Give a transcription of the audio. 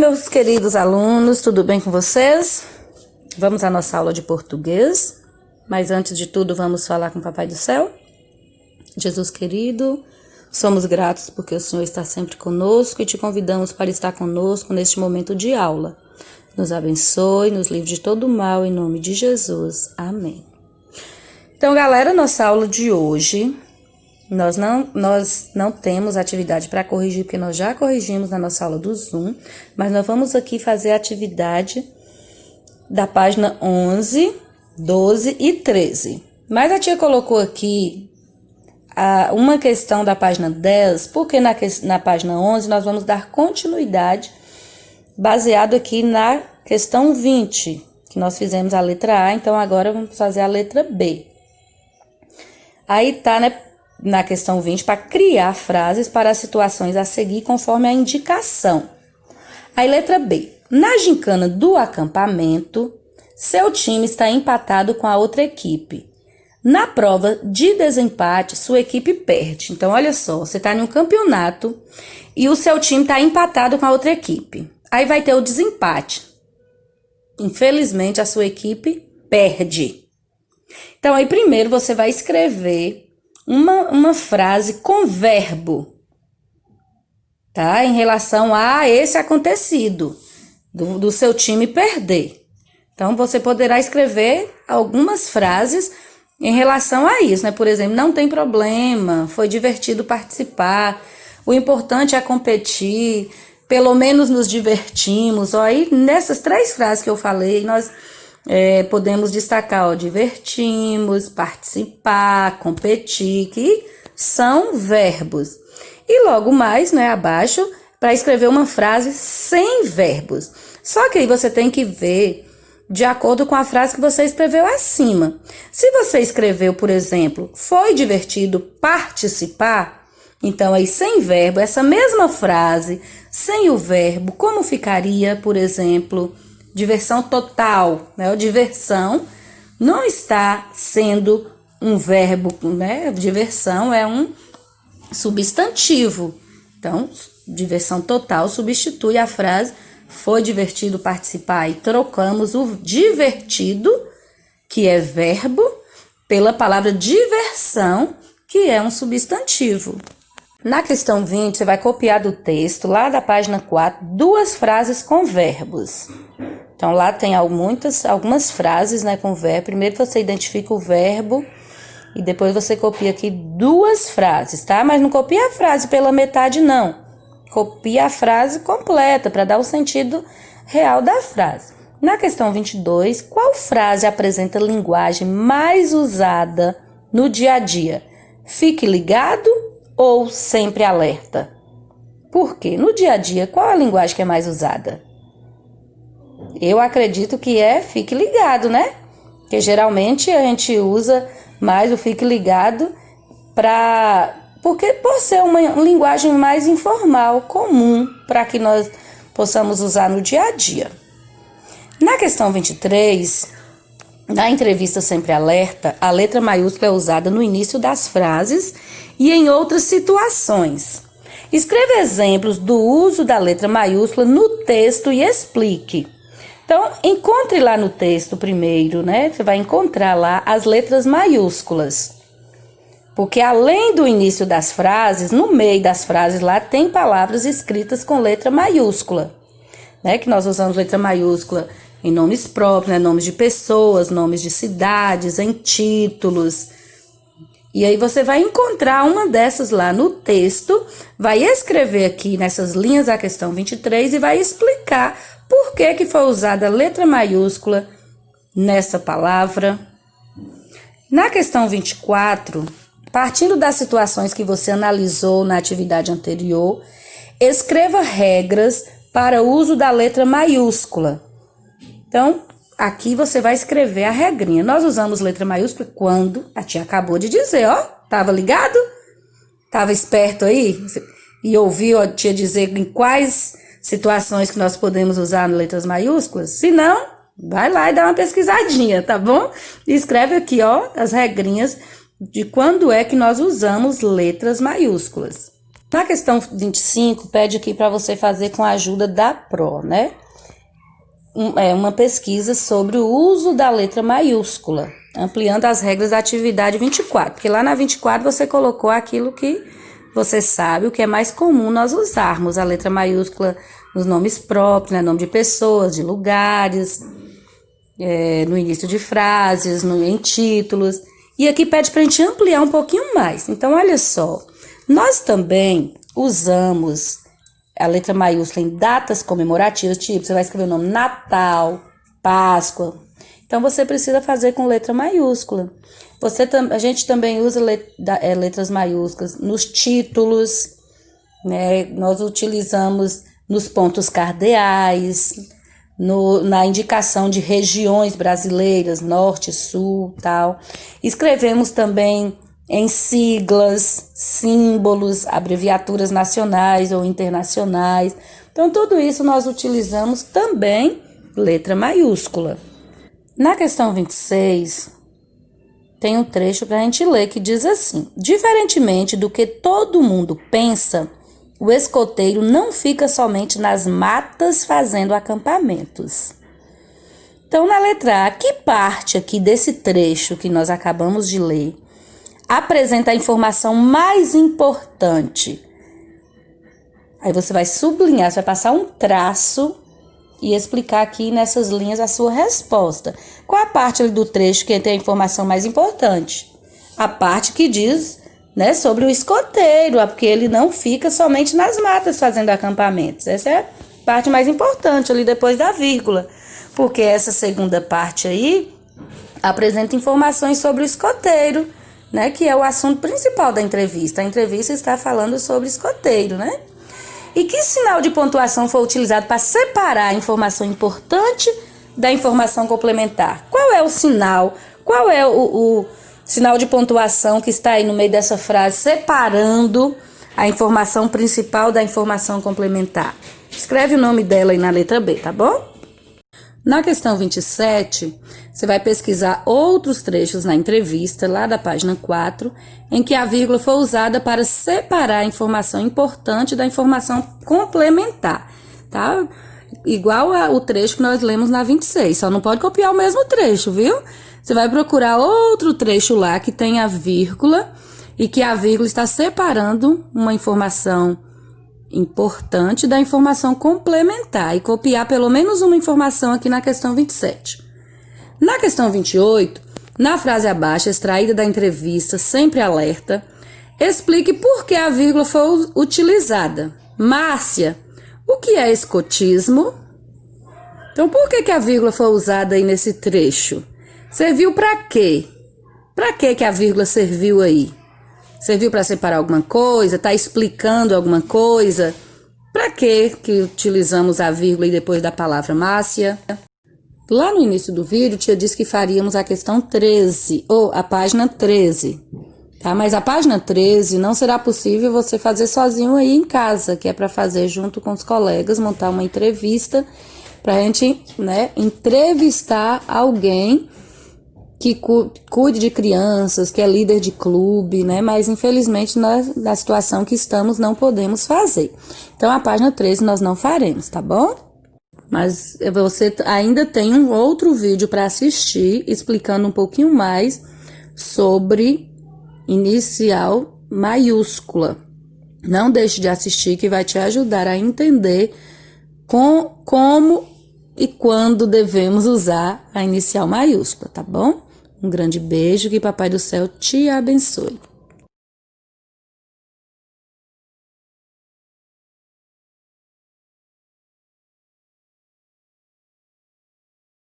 meus queridos alunos, tudo bem com vocês? Vamos à nossa aula de português, mas antes de tudo vamos falar com o Papai do Céu. Jesus querido, somos gratos porque o Senhor está sempre conosco e te convidamos para estar conosco neste momento de aula. Nos abençoe, nos livre de todo mal, em nome de Jesus. Amém. Então, galera, nossa aula de hoje, nós não temos atividade para corrigir, porque nós já corrigimos na nossa aula do Zoom, mas nós vamos aqui fazer a atividade da página 11, 12 e 13. Mas a tia colocou aqui uma questão da página 10, porque na página 11 nós vamos dar continuidade baseado aqui na questão 20, que nós fizemos a letra A, então agora vamos fazer a letra B. Aí tá, né, na questão 20, para criar frases para as situações a seguir conforme a indicação. Aí letra B. Na gincana do acampamento, seu time está empatado com a outra equipe. Na prova de desempate, sua equipe perde. Então, olha só, você está em um campeonato e o seu time está empatado com a outra equipe. Aí vai ter o desempate. Infelizmente, a sua equipe perde. Então, aí primeiro você vai escrever uma frase com verbo, tá? Em relação a esse acontecido, do seu time perder. Então, você poderá escrever algumas frases em relação a isso, né? Por exemplo, não tem problema, foi divertido participar, o importante é competir, pelo menos nos divertimos. Ó, aí, nessas 3 frases que eu falei, nós podemos destacar, ó, divertimos, participar, competir, que são verbos. E logo mais, né, abaixo, para escrever uma frase sem verbos. Só que aí você tem que ver de acordo com a frase que você escreveu acima. Se você escreveu, por exemplo, foi divertido participar, então aí sem verbo, essa mesma frase, sem o verbo, como ficaria, por exemplo, diversão total, né? O diversão não está sendo um verbo, né? Diversão é um substantivo. Então, diversão total substitui a frase foi divertido participar e trocamos o divertido, que é verbo, pela palavra diversão, que é um substantivo. Na questão 20, você vai copiar do texto, lá da página 4, 2 frases com verbos. Então, lá tem algumas frases, né, com verbo. Primeiro você identifica o verbo e depois você copia aqui 2 frases, tá? Mas não copia a frase pela metade, não. Copia a frase completa para dar o sentido real da frase. Na questão 22, qual frase apresenta a linguagem mais usada no dia a dia? Fique ligado ou sempre alerta? Por quê? No dia a dia, qual a linguagem que é mais usada? Eu acredito que é fique ligado, né? Porque geralmente a gente usa mais o fique ligado porque por ser uma linguagem mais informal, comum, para que nós possamos usar no dia a dia. Na questão 23, na entrevista sempre alerta, a letra maiúscula é usada no início das frases e em outras situações. Escreva exemplos do uso da letra maiúscula no texto e explique. Então, encontre lá no texto primeiro, né? Você vai encontrar lá as letras maiúsculas. Porque além do início das frases, no meio das frases lá tem palavras escritas com letra maiúscula, né? Que nós usamos letra maiúscula em nomes próprios, né? Nomes de pessoas, nomes de cidades, em títulos. E aí você vai encontrar uma dessas lá no texto, vai escrever aqui nessas linhas da questão 23 e vai explicar por que foi usada a letra maiúscula nessa palavra. Na questão 24, partindo das situações que você analisou na atividade anterior, escreva regras para o uso da letra maiúscula. Então, aqui você vai escrever a regrinha. Nós usamos letra maiúscula quando a tia acabou de dizer, ó. Tava ligado? Tava esperto aí? E ouviu a tia dizer em quais situações que nós podemos usar letras maiúsculas? Se não, vai lá e dá uma pesquisadinha, tá bom? E escreve aqui, ó, as regrinhas de quando é que nós usamos letras maiúsculas. Na questão 25, pede aqui para você fazer com a ajuda da PRO, né? Uma pesquisa sobre o uso da letra maiúscula, ampliando as regras da atividade 24, porque lá na 24 você colocou aquilo que você sabe, o que é mais comum nós usarmos, a letra maiúscula nos nomes próprios, né, nome de pessoas, de lugares, no início de frases, em títulos, e aqui pede para a gente ampliar um pouquinho mais. Então, olha só, nós também usamos a letra maiúscula em datas comemorativas, tipo, você vai escrever o nome Natal, Páscoa. Então, você precisa fazer com letra maiúscula. A gente também usa letras maiúsculas nos títulos, né? Nós utilizamos nos pontos cardeais, na indicação de regiões brasileiras, norte, sul, tal. Escrevemos também em siglas, símbolos, abreviaturas nacionais ou internacionais. Então, tudo isso nós utilizamos também letra maiúscula. Na questão 26, tem um trecho para a gente ler que diz assim: diferentemente do que todo mundo pensa, o escoteiro não fica somente nas matas fazendo acampamentos. Então, na letra A, que parte aqui desse trecho que nós acabamos de ler apresenta a informação mais importante? Aí você vai sublinhar, você vai passar um traço e explicar aqui nessas linhas a sua resposta. Qual a parte ali do trecho que tem a informação mais importante? A parte que diz, né, sobre o escoteiro, porque ele não fica somente nas matas fazendo acampamentos. Essa é a parte mais importante ali depois da vírgula, porque essa segunda parte aí apresenta informações sobre o escoteiro, né, que é o assunto principal da entrevista. A entrevista está falando sobre escoteiro, né? E que sinal de pontuação foi utilizado para separar a informação importante da informação complementar? Qual é o sinal? Qual é o sinal de pontuação que está aí no meio dessa frase, separando a informação principal da informação complementar? Escreve o nome dela aí na letra B, tá bom? Na questão 27, você vai pesquisar outros trechos na entrevista, lá da página 4, em que a vírgula foi usada para separar a informação importante da informação complementar, tá? Igual o trecho que nós lemos na 26, só não pode copiar o mesmo trecho, viu? Você vai procurar outro trecho lá que tem a vírgula e que a vírgula está separando uma informação importante da informação complementar e copiar pelo menos uma informação aqui na questão 27. Na questão 28, na frase abaixo, extraída da entrevista, sempre alerta, explique por que a vírgula foi utilizada. Márcia, o que é escotismo? Então, por que a vírgula foi usada aí nesse trecho? Serviu para quê? Para que a vírgula serviu aí? Serviu para separar alguma coisa? Está explicando alguma coisa? Para que utilizamos a vírgula e depois da palavra Márcia? Lá no início do vídeo, tia disse que faríamos a questão 13, ou a página 13, tá? Mas a página 13 não será possível você fazer sozinho aí em casa, que é para fazer junto com os colegas, montar uma entrevista para a gente, né, entrevistar alguém que cuide de crianças, que é líder de clube, né? Mas infelizmente na situação que estamos não podemos fazer. Então a página 13 nós não faremos, tá bom? Mas você ainda tem um outro vídeo para assistir explicando um pouquinho mais sobre inicial maiúscula. Não deixe de assistir que vai te ajudar a entender como e quando devemos usar a inicial maiúscula, tá bom? Um grande beijo, que Papai do Céu te abençoe.